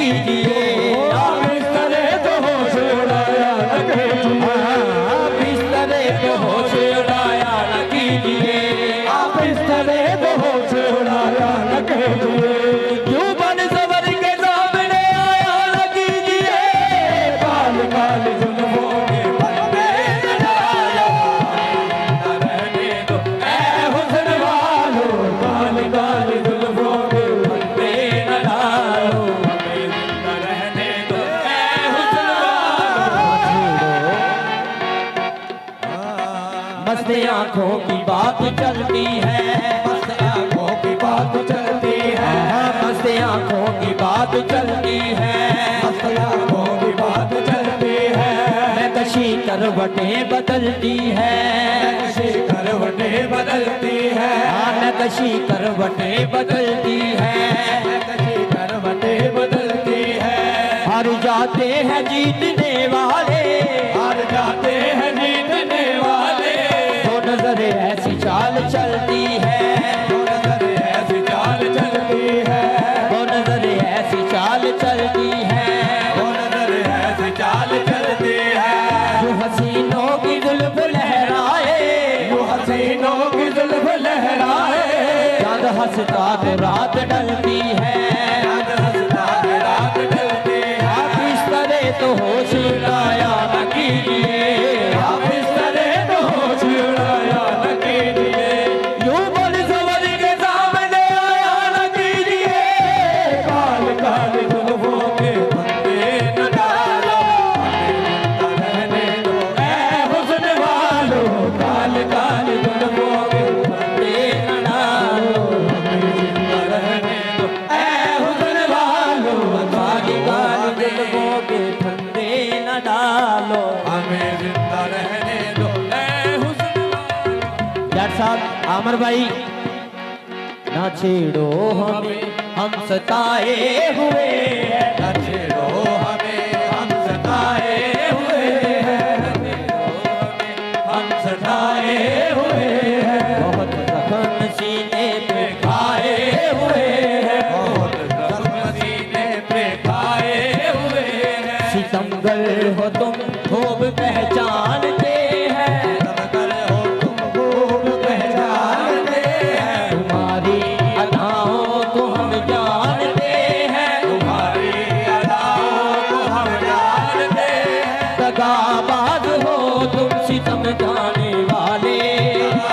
कीजिए, आप बिस्तरे तो होश उड़ाया न कीजिए, बिस्तरे पे होश उड़ाया न कीजिए, आप बिस्तरे तो होश उड़ाया न कीजिए, यूं बन सवर के सामने आया न कीजिए, काल काल जुल्फों के फंदे न डालो, न रहने दो ऐ हुस्न वालों, काल काल जुल्फों के फंदे न डालो, हमें जिंदा रहने दो ऐ हुस्न वालों। मस्त आंखों की बात चलती है, मस्त आंखों की बात चलती है, मस्त आंखों की बात चलती है, मस्त आंखों की बात चलती है, मैं कशी करवटें बदलती है, कशी करवटें बदलती है, मैं कशी करवटें बदलती है, कशी करवटें बदलती है, हार जाते हैं जीतने वाले, हार जाते हैं जीतने वाले, वो नजर ऐसी चाल चलती है, वो नजर ऐसी चाल चलती है, वो नजर ऐसी चाल चलती है, वो नजर ऐसी चाल चलती है, जो हसीनों की जुल्फ लहराए, जो हसीनों की जुल्फ लहराए, चांद हंसता तो रात ढलती है, चांद हंसता है रात ढलती है, आप इस तरह तो होश उड़ाया न कीजिए, आप इस तरह तो होश उड़ाया न कीजिए, यूं बन सवर के सामने आया न कीजिए, काल काल जुल्फों के फंदे न डालो, हमें जिंदा रहने दो ऐ हुस्न वालों, काल काल जुल्फों के फंदे न डालो, हमें जिंदा रहने दो ऐ हुस्न वालों, काली काली जुल्फों के फंदे न डालो। हमें जिंदा रहने दो ऐ हुस्न वालों। यार साहब आमर भाई, ना छेड़ो हमें हम सताए हुए हैं, न छेड़ो हमें हम सताए हुए हैं, न छेड़ो हमें हम सताए हुए हैं, बहुत जख्म सीने पे खाए हुए हैं, बहुत जख्म सीने पे खाए हुए हैं, सितमगर हो तुम खूब पहचानते हैं, सितमगर हो तुम खूब पहचानते हैं, तुम्हारी अदाओं को हम जानते हैं, तुम्हारी अदाओं को हम जानते हैं, दगाबाज हो तुम सितम जाने वाले,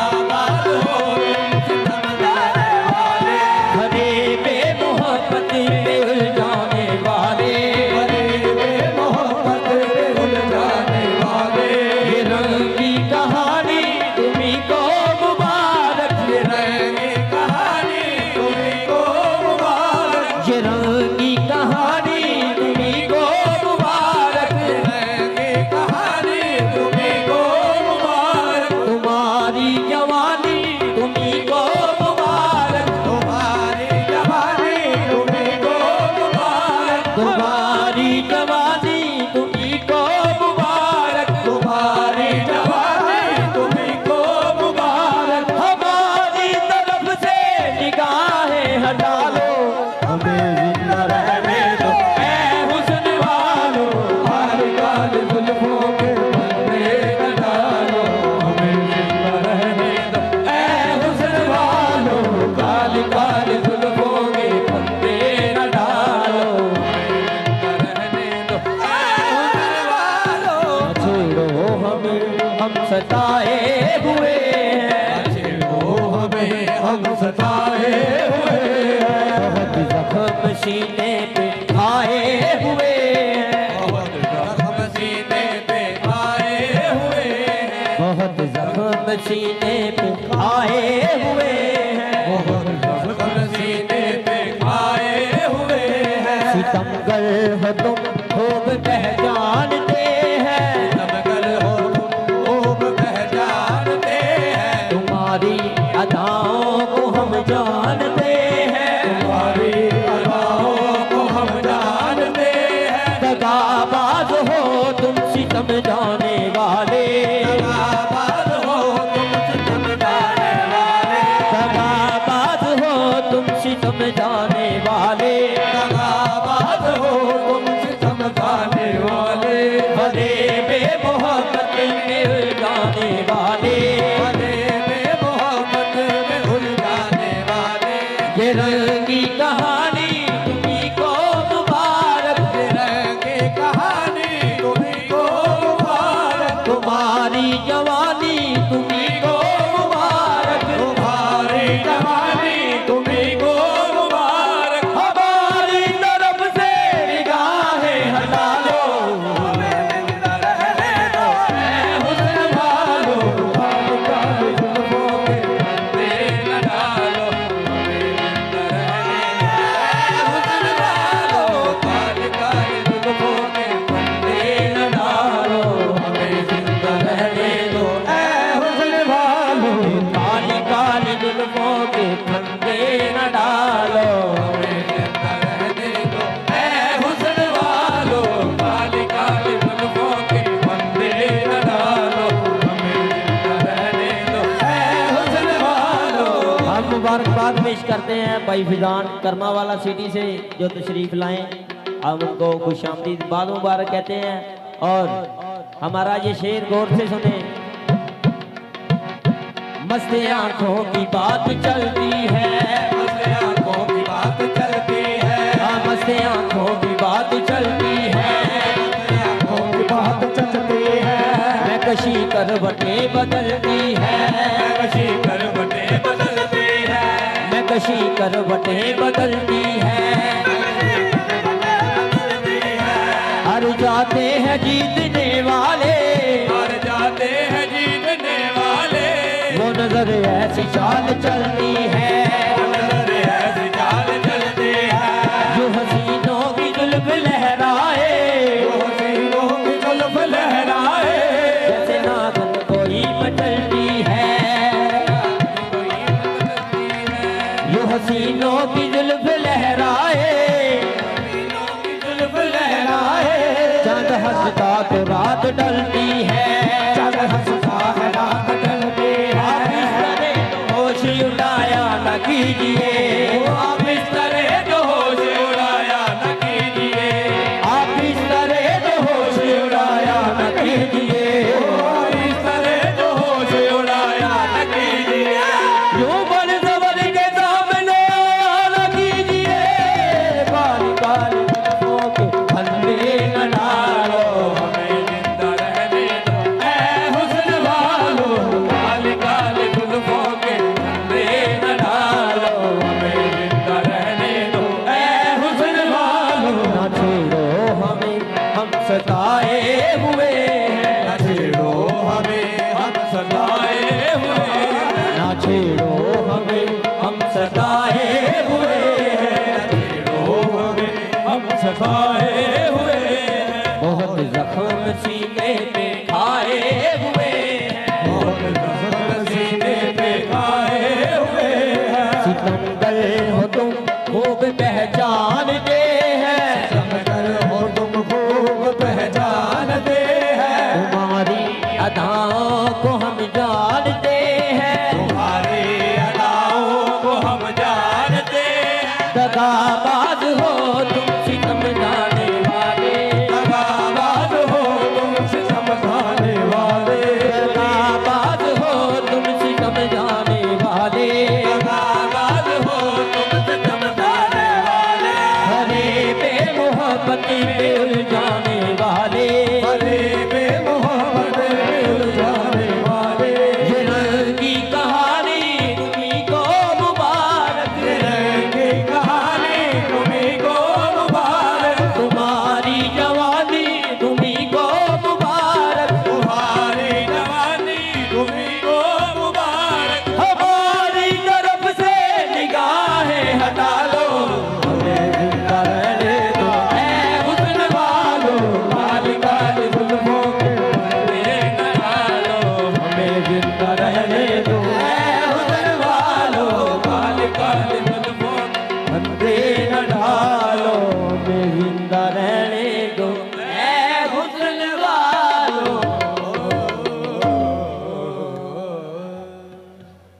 आबाद हो तुम सितम जाने वाले, हरे बेमोहब्बत पे उलझाने वाले, गरीबे मोहब्बत पे उलझाने वाले, ये रंगी कहानी तुम्ही को मुबारक, ये रंगी कहानी तुम्हीं को मुबारक, ये रंगी कहानी तुम्ही को मुबारक, ये रंगी कहानी तुम्हीं को मुबारक, तुम्हारी जवानी तुम्ही को मुबारक, तुम्हारी जवानी तुम्हीं को मुबारक, तुम्हारी जवानी तुम्ही को मुबारक, तुम्हारी जवानी तुम्हीं को मुबारक, हमारी तरफ से निगाहें हटा लो, हमें जिंदा रहने दो ऐ हुस्न वालों, काल काल जुल्फों के फंदे न डालो, हमें जिंदा रहने दो ऐ हुस्न वालों, काल काल जुल्फों के फंदे न डालो, हमें जिंदा रहने दो ऐ हुस्न वालों, छेड़ो हमें हम सताए हुए हैं, छेड़ो हमें हम सताए हुए हैं, बहुत जख्म सीने पे आए हुए हैं, बहुत जख्म सीने पे आए हुए हैं, बहुत जख्म सीने पे आए हुए हैं, बहुत जख्म सीने पे आए हुए हैं, सितमगर हो तुम खूब पहचानते हैं, सितमगर हो तुम खूब पहचानते हैं, तुम्हारी अदाओं को हम जानते हैं, तुम्हारी अदाओं को हम जानते हैं, दगाबाज हो तुम सितम जाने वाले, आबाद हो तुम सितम जाने वाले, दगाबाज हो तुम सितम जाने वाले, आबाद हो मोहब्बत में उलझाने वाले, भले बेमोहब्बत में उलझाने वाले, ये रंग की कहानी तुम्ही को मुबारक, ये रंग की कहानी तुम्ही को मुबारक, तुम्हारी जवानी तुम्ही को मुबारक, तुम्हारी जवानी तुम्ही को मुबारक, हमारी तरफ से निगाहें हटा लो, हमें जिंदा रहने दो ऐ हुस्न वालो, काली काली जुल्फों के फंदे न डालो, हमें जिंदा रहने दो ऐ हुस्न वालो, काली काली जुल्फों के फंदे न डालो, हमें जिंदा रहने दो ऐ हुस्न वालो, काली काली जुल्फों के फंदे न डालो, हमें जिंदा रहने दो ऐ हुस्न वालो, काली काली जुल्फों के फंदे न डालो, हमें जिंदा रहने दो ऐ हुस्न वालो। हम मुबारकबाद पेश करते हैं भाई फिजान करमावाला सिटी से जो तशरीफ लाएं, हम उनको खुशामदीद बाद मुबारक कहते हैं। और हमारा ये शेर गौर से सुने। मस्त आंखों की बात चलती है, मस्त आंखों की बात चलती है, मस्त आंखों की बात चलती है, मस्त आंखों की बात चलती है, मैं कशी करवटें बदलती है, कशी करवटें बदलती है, मैं कशी करवटें बदलती है, हर जाते हैं जीतने वाले, हार जाते हैं जीतने वाले, वो नजर ऐसी चाल चलती है, नजर ऐसी चाल चलती है, जो हसीनों की जुल्फ लहराए, हसीनों की जुल्फ लहराए, जैसे नागन कोई मचलती है, जो हसीनों की जुल्फ लहराए, जुल्फ लहराए, चांद हंसता तो रात डलती है, चाँद हंसता है रात ढलती आप है, इस तरह तो होश उड़ाया न कीजिए, आप इस तरह जो होश उड़ाया न कीजिए, आप इस तरह तो होश उड़ाया न कीजिए, आप इस तरह जो होश उड़ाया न कीजिए, यूं बन सबर के सामने न कीजिए, काली काली जुल्फों के फंदे न डालो, हमें जिंदा रहने दो ऐ हुस्न वालो, काली काली जुल्फों के फंदे न डालो, हमें जिंदा रहने दो ऐ हुस्न वालो, ना छेड़ो हमें हम सताए हुए हैं, न छेड़ो हमें हम सताए हुए हैं, ना छेड़ो हमें हम सताए हुए हैं, न छेड़ो हमें हम सताए हुए हैं, बहुत जख्म सीने पे खाए हुए हैं, बहुत जख्म सीने पे खाए हुए हैं, सितमगर हो तुम खूब पहचानते हैं, समगर हो तुम खूब पहचानते हैं, तुम्हारी अदाओं को हम